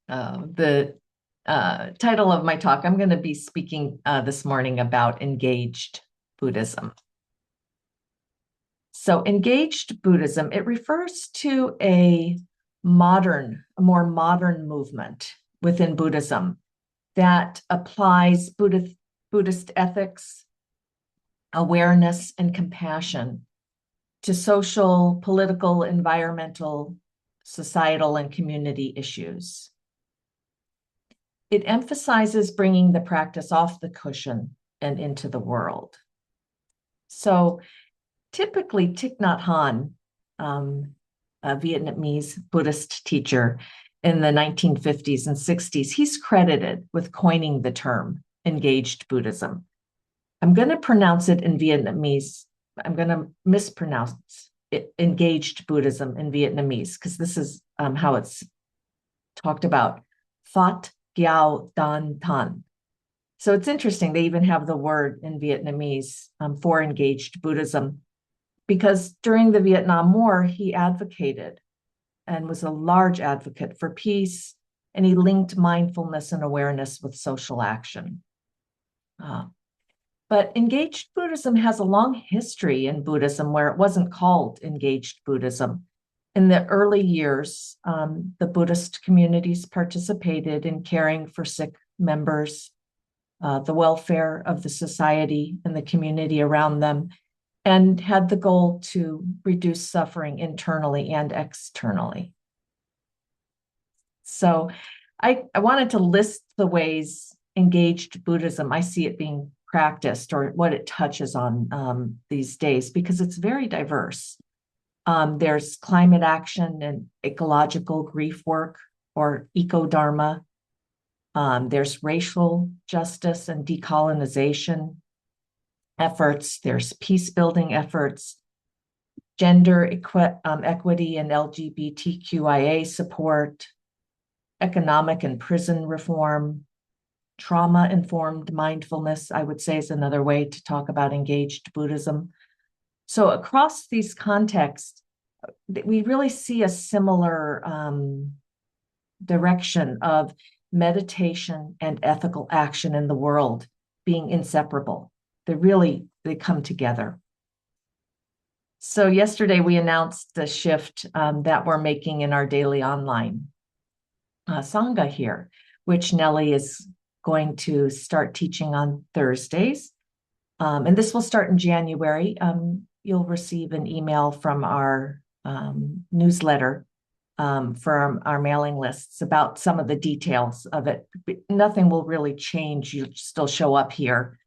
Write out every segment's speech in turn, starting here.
The title of my talk, I'm going to be speaking this morning about engaged Buddhism. So engaged Buddhism, it refers to a more modern movement within Buddhism that applies Buddhist ethics, awareness, and compassion to social, political, environmental, societal, and community issues. It emphasizes bringing the practice off the cushion and into the world. So typically, Thich Nhat Hanh, a Vietnamese Buddhist teacher in the 1950s and 60s, he's credited with coining the term engaged Buddhism. I'm going to pronounce it in Vietnamese. I'm going to mispronounce it, engaged Buddhism in Vietnamese, because this is how it's talked about. Phat Giao Dan Tan. So it's interesting. They even have the word in Vietnamese for engaged Buddhism, because during the Vietnam War, he advocated and was a large advocate for peace, and he linked mindfulness and awareness with social action. But engaged Buddhism has a long history in Buddhism where it wasn't called engaged Buddhism. In the early years, the Buddhist communities participated in caring for sick members, the welfare of the society and the community around them, and had the goal to reduce suffering internally and externally. So I wanted to list the ways engaged Buddhism, I see it being practiced, or what it touches on these days, because it's very diverse. There's climate action and ecological grief work, or eco-dharma. There's racial justice and decolonization efforts. There's peace building efforts, gender equity and LGBTQIA support, economic and prison reform, trauma-informed mindfulness, I would say, is another way to talk about engaged Buddhism. So across these contexts, we really see a similar direction of meditation and ethical action in the world being inseparable. They come together. So yesterday we announced the shift that we're making in our daily online sangha here, which Nelly is going to start teaching on Thursdays. And this will start in January. You'll receive an email from our newsletter for our mailing lists about some of the details of it. Nothing will really change. You'll still show up here.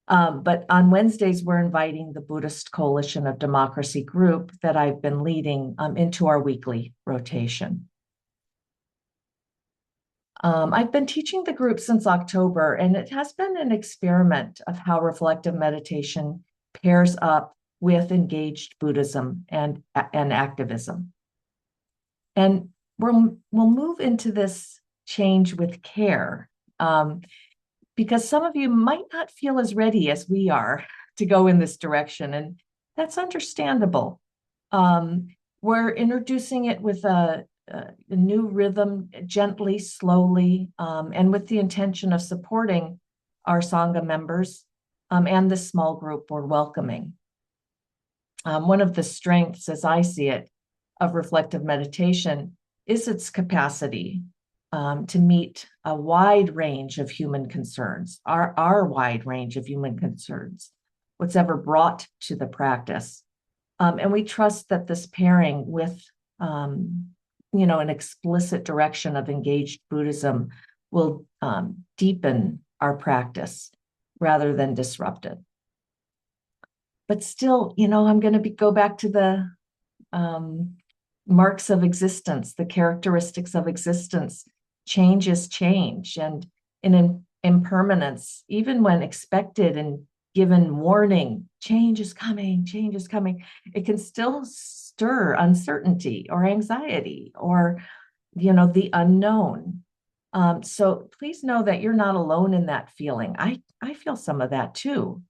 But on Wednesdays, we're inviting the Buddhist Coalition of Democracy group that I've been leading into our weekly rotation. I've been teaching the group since October, and it has been an experiment of how reflective meditation pairs up with engaged Buddhism and activism. And we'll move into this change with care, because some of you might not feel as ready as we are to go in this direction, and that's understandable. We're introducing it with a new rhythm, gently, slowly, and with the intention of supporting our sangha members and the small group we're welcoming. One of the strengths, as I see it, of reflective meditation is its capacity to meet a wide range of human concerns, our wide range of human concerns, what's ever brought to the practice. And we trust that this pairing with an explicit direction of engaged Buddhism will deepen our practice rather than disrupt it. But still, I'm going to go back to the marks of existence, the characteristics of existence. Change is change, and in impermanence, even when expected and given warning, change is coming, it can still stir uncertainty or anxiety or, the unknown. So please know that you're not alone in that feeling. I feel some of that too.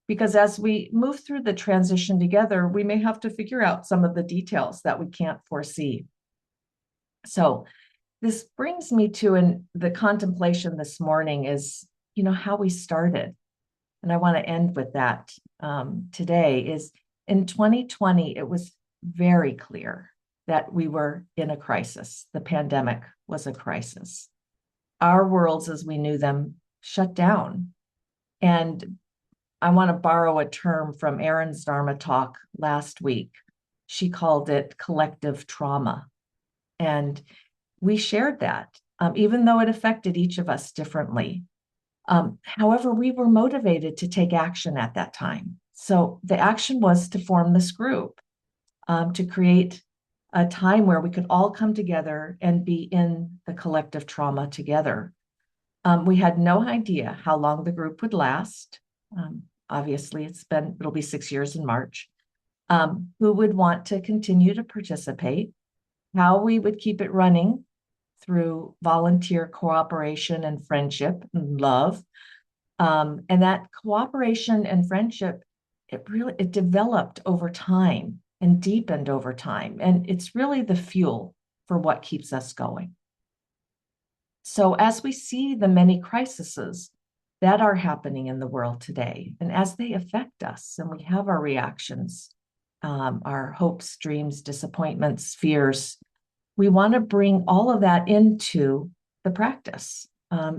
Because as we move through the transition together, we may have to figure out some of the details that we can't foresee. So this brings me to the contemplation this morning is, how we started. And I want to end with that today is in 2020, it was very clear that we were in a crisis. The pandemic was a crisis. Our worlds as we knew them shut down. And I want to borrow a term from Erin's Dharma talk last week. She called it collective trauma. And we shared that, even though it affected each of us differently. However, we were motivated to take action at that time. So the action was to form this group, to create a time where we could all come together and be in the collective trauma together. We had no idea how long the group would last. Obviously, it'll be 6 years in March. Who would want to continue to participate, how we would keep it running through volunteer cooperation and friendship and love. And that cooperation and friendship, it developed over time and deepened over time. And it's really the fuel for what keeps us going. So as we see the many crises that are happening in the world today, and as they affect us, and we have our reactions, our hopes, dreams, disappointments, fears, we want to bring all of that into the practice,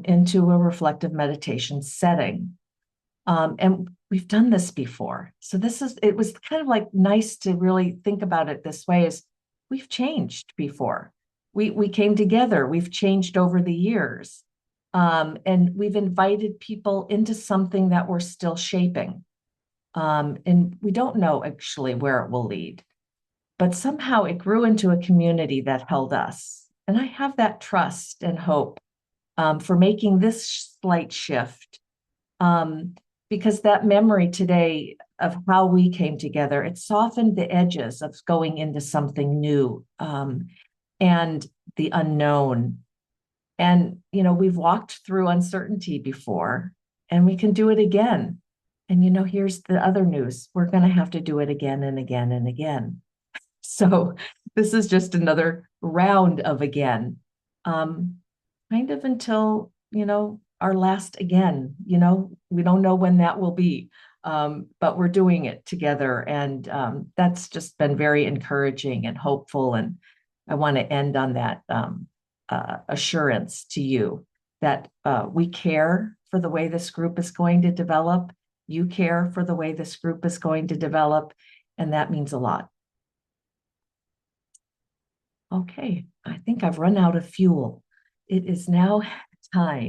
into a reflective meditation setting. And we've done this before. So it was kind of like nice to really think about it this way is we've changed before. We came together, we've changed over the years. And we've invited people into something that we're still shaping. And we don't know actually where it will lead. But somehow it grew into a community that held us. And I have that trust and hope for making this slight shift, because that memory today of how we came together, it softened the edges of going into something new and the unknown. And, we've walked through uncertainty before, and we can do it again. And, here's the other news. We're going to have to do it again and again and again. So this is just another round of again, kind of until, our last again, we don't know when that will be, but we're doing it together. And that's just been very encouraging and hopeful. And I want to end on that assurance to you that we care for the way this group is going to develop. You care for the way this group is going to develop. And that means a lot. Okay, I think I've run out of fuel. It is now time